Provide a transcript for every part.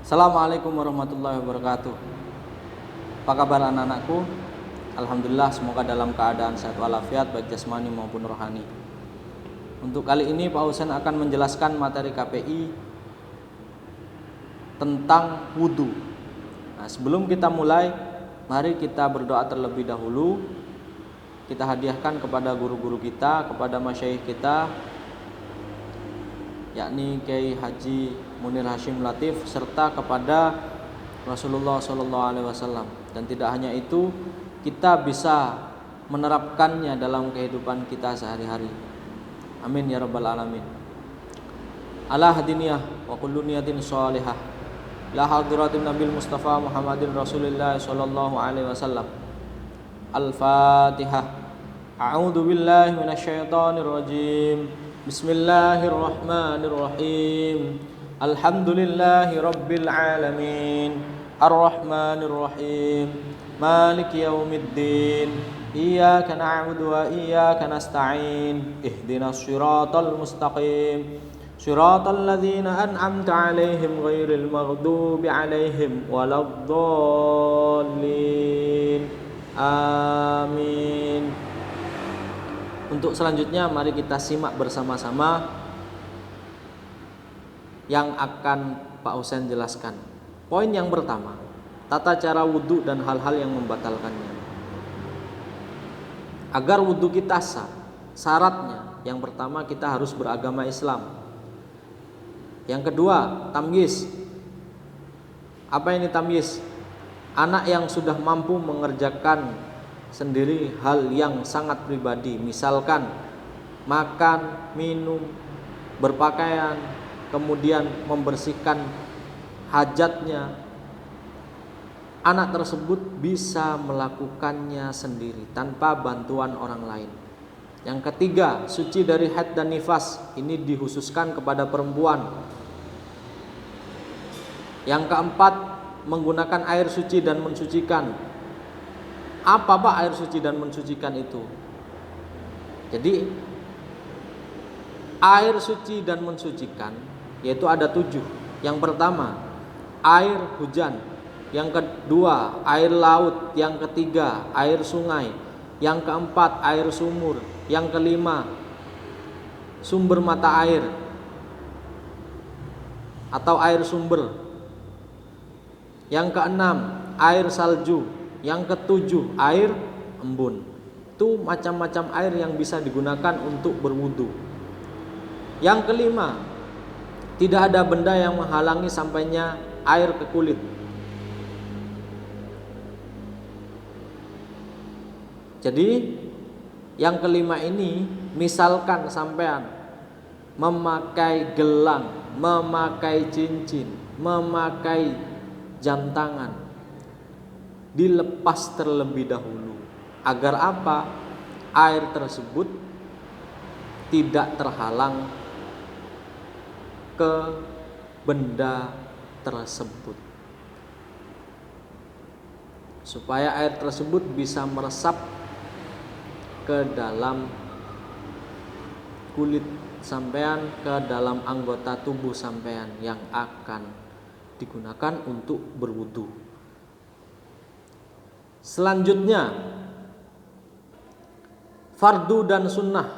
Assalamualaikum warahmatullahi wabarakatuh. Apa kabar anak-anakku? Alhamdulillah, semoga dalam keadaan sehat walafiat baik jasmani maupun rohani. Untuk kali ini Pak Husain akan menjelaskan materi KPI tentang wudhu. Nah, sebelum kita mulai, mari kita berdoa terlebih dahulu. Kita hadiahkan kepada guru-guru kita, kepada masyayikh kita, yakni Kiai Haji Munir Hashim Latif, serta kepada Rasulullah SAW. Dan tidak hanya itu, kita bisa menerapkannya dalam kehidupan kita sehari-hari. Amin ya rabbal alamin. Ala hadiniyah wa kullu niyatin shalihah la hadratin nabil mustafa Muhammadin Rasulillah sallallahu alaihi wasallam. Al-Fatihah. A'udzu billahi minasyaitonir rajim. Bismillahirrahmanirrahim. Alhamdulillahi rabbil alamin. Ar-Rahmanir Rahim. Maliki yaumiddin. Iyyaka na'budu wa iyyaka nasta'in. Ihdinas siratal mustaqim. Siratal ladzina an'amta 'alaihim ghairil maghdubi 'alaihim waladdallin. Amin. Untuk selanjutnya mari kita simak bersama-sama yang akan Pak Husain jelaskan. Poin yang pertama, tata cara wudhu dan hal-hal yang membatalkannya. Agar wudhu kita sah, syaratnya yang pertama kita harus beragama Islam. Yang kedua, tamyiz. Apa ini tamyiz? Anak yang sudah mampu mengerjakan sendiri hal yang sangat pribadi, misalkan makan, minum, berpakaian, kemudian membersihkan hajatnya. Anak tersebut bisa melakukannya sendiri tanpa bantuan orang lain. Yang ketiga, suci dari haid dan nifas. Ini dikhususkan kepada perempuan. Yang keempat, menggunakan air suci dan mensucikan. Apa Pak air suci dan mensucikan itu? Jadi air suci dan mensucikan yaitu ada 7. Yang pertama, air hujan. Yang kedua, air laut. Yang ketiga, air sungai. Yang keempat, air sumur. Yang kelima, sumber mata air atau air sumber. Yang keenam, air salju. Yang ketujuh, air embun. Itu macam-macam air yang bisa digunakan untuk berwudu. Yang kelima, tidak ada benda yang menghalangi sampainya air ke kulit. Jadi yang kelima ini, misalkan sampean memakai gelang, memakai cincin, memakai jam tangan, dilepas terlebih dahulu. Agar apa? Air tersebut tidak terhalang ke benda tersebut, supaya air tersebut bisa meresap ke dalam kulit sampean, ke dalam anggota tubuh sampean yang akan digunakan untuk berwudu. Selanjutnya, fardu dan sunnah.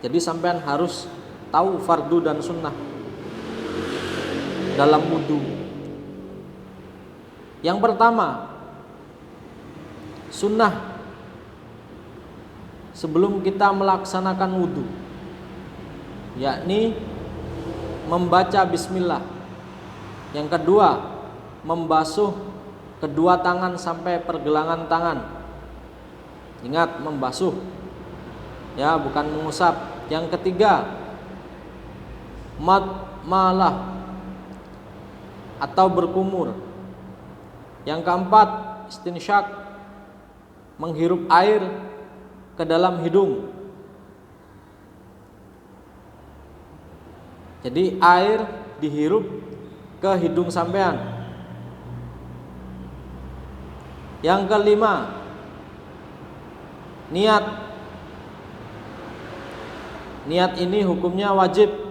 Jadi sampean harus tahu fardu dan sunnah dalam wudu. Yang pertama, sunnah sebelum kita melaksanakan wudu, yakni membaca bismillah. Yang kedua, membasuh kedua tangan sampai pergelangan tangan. Ingat, membasuh, ya, bukan mengusap. Yang ketiga, malah atau berkumur. Yang keempat, istinsyak, menghirup air ke dalam hidung. Jadi air dihirup ke hidung sampean. Yang kelima, niat. Niat ini hukumnya wajib.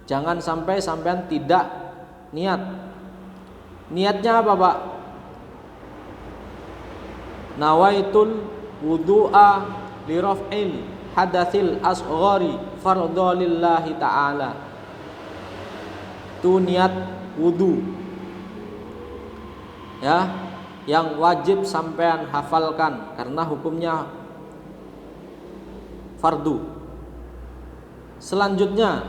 Jangan sampai sampean tidak niat. Niatnya apa, Pak? Nawaitul wudu'a li raf'il hadatsil asghari fardhu lillahi ta'ala. Itu niat wudu. Ya, yang wajib sampean hafalkan karena hukumnya fardu. Selanjutnya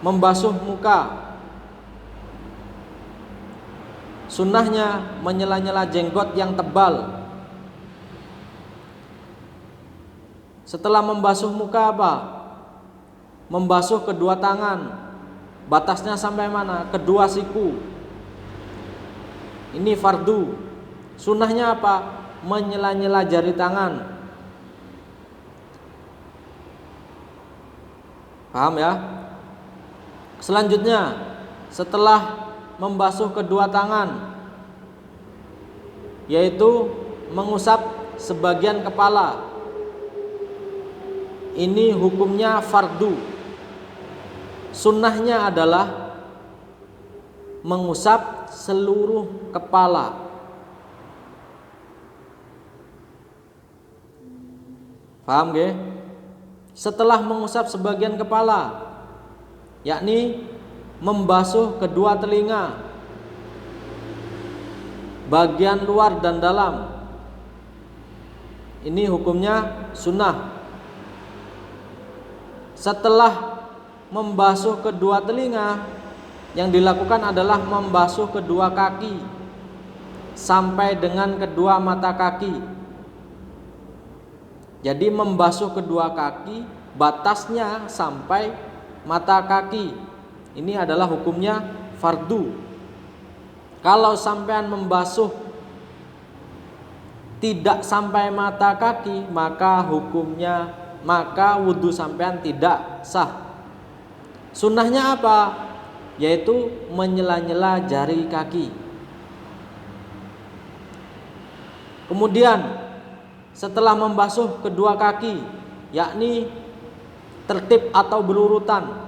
membasuh muka. Sunnahnya menyela-nyela jenggot yang tebal. Setelah membasuh muka apa? Membasuh kedua tangan. Batasnya sampai mana? Kedua siku. Ini fardu. Sunnahnya apa? Menyela-nyela jari tangan. Paham ya? Selanjutnya, setelah membasuh kedua tangan, yaitu mengusap sebagian kepala. Ini hukumnya fardu. Sunnahnya adalah mengusap seluruh kepala. Paham gak? Setelah mengusap sebagian kepala, yakni membasuh kedua telinga, bagian luar dan dalam. Ini hukumnya sunnah. Setelah membasuh kedua telinga, yang dilakukan adalah membasuh kedua kaki sampai dengan kedua mata kaki. Jadi membasuh kedua kaki, batasnya sampai mata kaki. Ini adalah hukumnya fardu. Kalau sampean membasuh tidak sampai mata kaki, maka wudhu sampean tidak sah. Sunnahnya apa? Yaitu menyela-nyela jari kaki. Kemudian setelah membasuh kedua kaki, yakni tertib atau berurutan.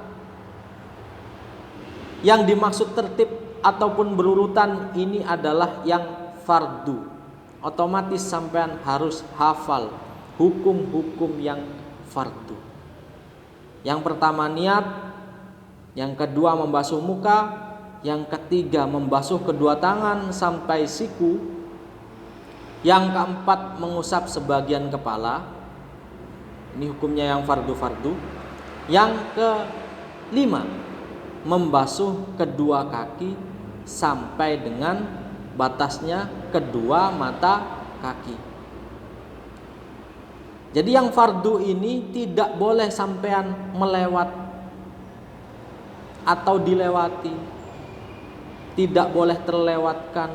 Yang dimaksud tertib ataupun berurutan ini adalah yang fardu. Otomatis sampean harus hafal hukum-hukum yang fardu. Yang pertama niat, yang kedua membasuh muka, yang ketiga membasuh kedua tangan sampai siku, yang keempat mengusap sebagian kepala. Ini hukumnya yang fardu-fardu. Yang kelima membasuh kedua kaki sampai dengan batasnya kedua mata kaki. Jadi yang fardu ini tidak boleh sampean melewat atau dilewati. Tidak boleh terlewatkan,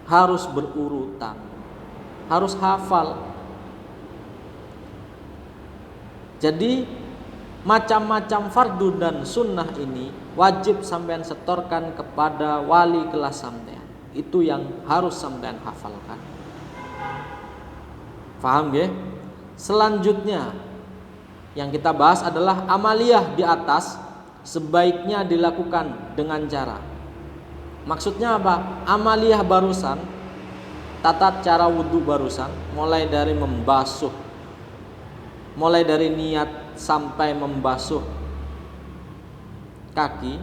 harus berurutan. Harus hafal. Jadi macam-macam fardu dan sunnah ini wajib sampean setorkan kepada wali kelas sampean. Itu yang harus sampean hafalkan. Paham ya? Selanjutnya yang kita bahas adalah amaliyah di atas sebaiknya dilakukan dengan cara. Maksudnya apa? Amaliyah barusan, tata cara wudhu barusan, mulai dari membasuh, mulai dari niat sampai membasuh kaki,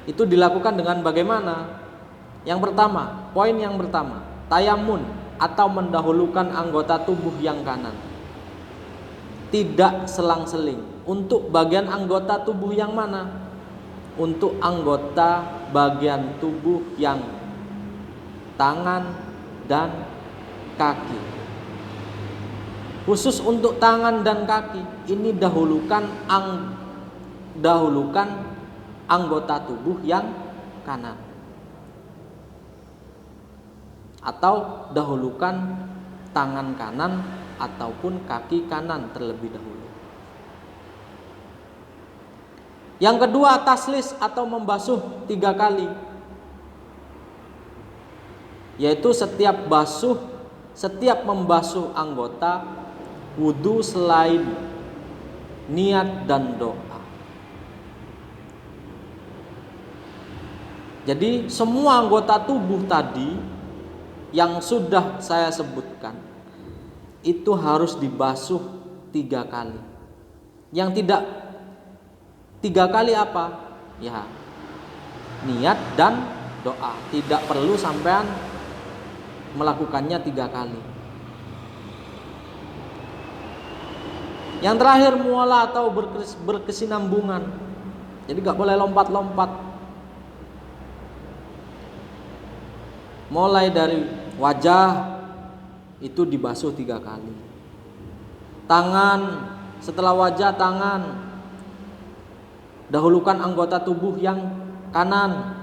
itu dilakukan dengan bagaimana? Yang pertama, poin yang pertama, tayamun atau mendahulukan anggota tubuh yang kanan. Tidak selang-seling. Untuk bagian anggota tubuh yang mana? Untuk anggota bagian tubuh yang tangan dan kaki. Khusus untuk tangan dan kaki, ini dahulukan anggota tubuh yang kanan. Atau dahulukan tangan kanan ataupun kaki kanan terlebih dahulu. Yang kedua, taslis atau membasuh 3 kali. Yaitu setiap membasuh anggota wudhu selain niat dan doa. Jadi semua anggota tubuh tadi yang sudah saya sebutkan itu harus dibasuh 3 kali. Yang tidak 3 kali apa? Ya, niat dan doa. Tidak perlu sampean melakukannya 3 kali. Yang terakhir muala atau berkesinambungan. Jadi gak boleh lompat-lompat. Mulai dari wajah itu dibasuh 3 kali. Tangan, setelah wajah tangan, dahulukan anggota tubuh yang kanan,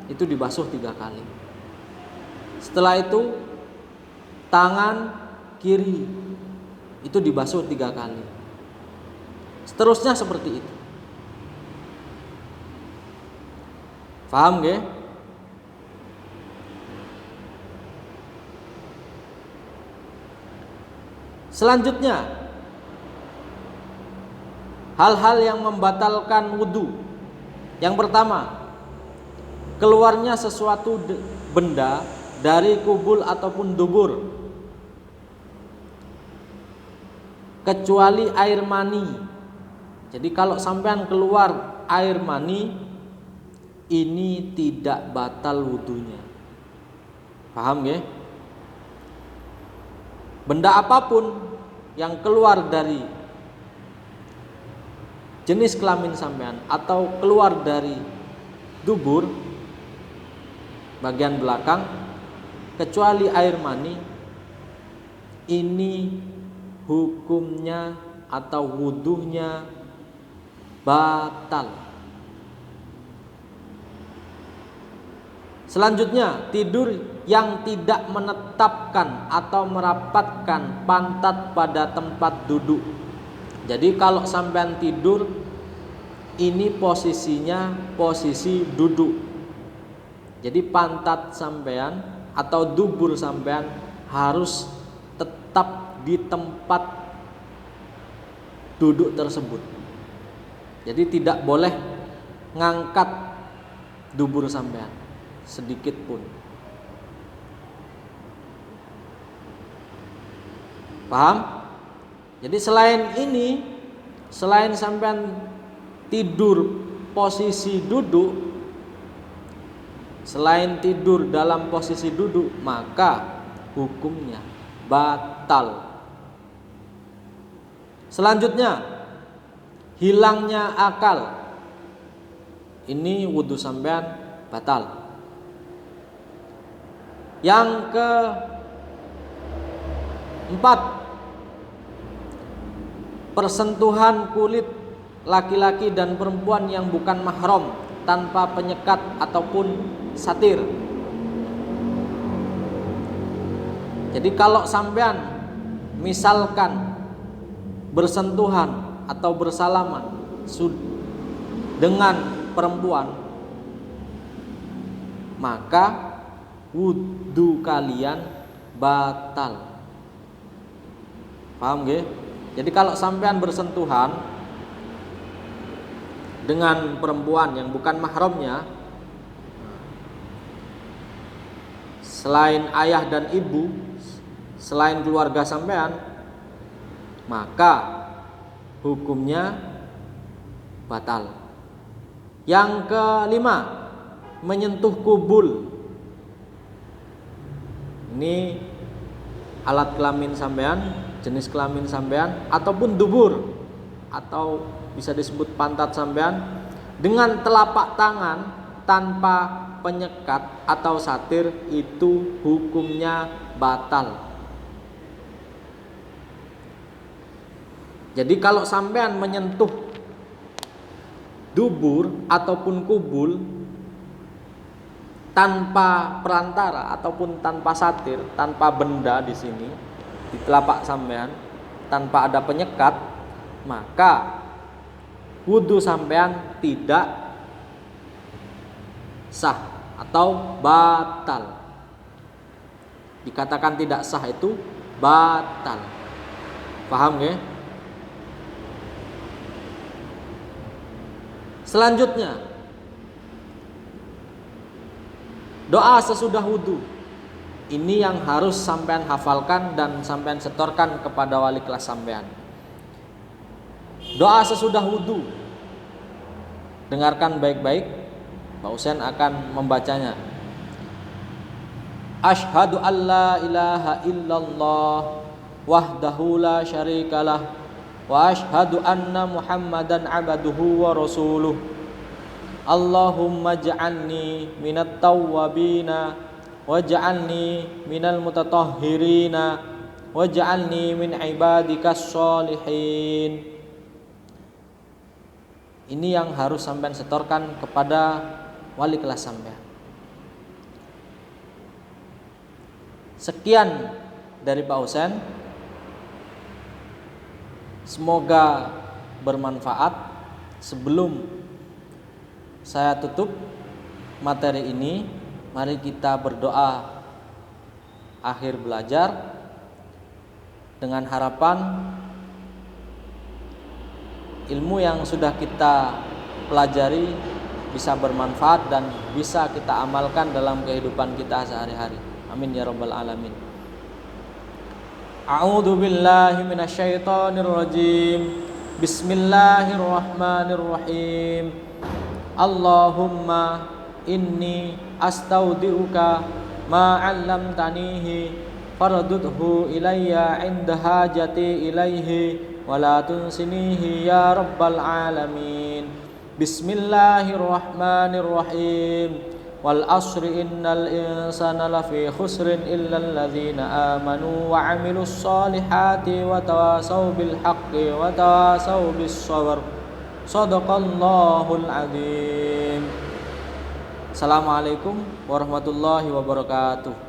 itu dibasuh 3 kali. Setelah itu tangan kiri itu dibasuh 3 kali. Seterusnya seperti itu. Paham gak? Selanjutnya, hal-hal yang membatalkan wudu. Yang pertama, keluarnya sesuatu benda dari kubul ataupun dubur, kecuali air mani. Jadi kalau sampean keluar air mani, ini tidak batal wudunya. Paham ya? Benda apapun yang keluar dari jenis kelamin sampean atau keluar dari dubur bagian belakang, kecuali air mani, ini hukumnya atau wudunya batal. Selanjutnya, tidur yang tidak menetapkan atau merapatkan pantat pada tempat duduk. Jadi kalau sampean tidur, ini posisinya posisi duduk. Jadi pantat sampean atau dubur sampean harus tetap di tempat duduk tersebut. Jadi tidak boleh ngangkat dubur sampean sedikit pun. Paham? Jadi selain sampean tidur posisi duduk, selain tidur dalam posisi duduk, maka hukumnya batal. Selanjutnya, hilangnya akal. Ini wudu sampean batal. Yang keempat, persentuhan kulit laki-laki dan perempuan yang bukan mahram tanpa penyekat ataupun satir. Jadi kalau sampean misalkan bersentuhan atau bersalaman dengan perempuan, maka wudu kalian batal. Paham gak? Jadi kalau sampean bersentuhan dengan perempuan yang bukan mahramnya, selain ayah dan ibu, selain keluarga sampean, maka hukumnya batal. Yang kelima, menyentuh kubul. Ini alat kelamin sampean, jenis kelamin sampean ataupun dubur, atau bisa disebut pantat sampean, dengan telapak tangan tanpa penyekat atau satir, itu hukumnya batal. Jadi kalau sampean menyentuh dubur ataupun kubul tanpa perantara ataupun tanpa satir, tanpa benda di sini di telapak sampean, tanpa ada penyekat, maka wudu sampean tidak sah atau batal. Dikatakan tidak sah itu batal. Paham ya? Selanjutnya, Doa sesudah wudu. Ini yang harus sampean hafalkan dan sampean setorkan kepada wali kelas sampean. Doa sesudah wudu. Dengarkan baik-baik. Pak Husain akan membacanya. Asyhadu an la ilaha illallah wahdahu la syarikalah wa asyhadu anna Muhammadan abduhu wa rasuluh. Allahumma ja'alni minat tawwabina waj'alni minal mutatahhirina waj'alni min ibadikas sholihin. Ini yang harus sampean setorkan kepada wali kelas sampean. Sekian dari Pak Husain. Semoga bermanfaat. Sebelum saya tutup materi ini, mari kita berdoa akhir belajar dengan harapan ilmu yang sudah kita pelajari bisa bermanfaat dan bisa kita amalkan dalam kehidupan kita sehari-hari. Amin ya rabbal alamin. A'udzu billahi minasyaitonir rajim. Bismillahirrahmanirrahim. Allahumma inni astaudiuka ma 'allamtanihi fardudhu ilayya 'inda hajati ilaihi wa la tunsinihi ya rabbal alamin. Bismillahirrahmanirrahim. Wal asri innal insana lafi khusrin illal ladzina amanu wa 'amilus solihati wa tawasaw bil haqqi wa tawasaw bis sabr. Shadaqallahul adzim. Assalamualaikum warahmatullahi wabarakatuh.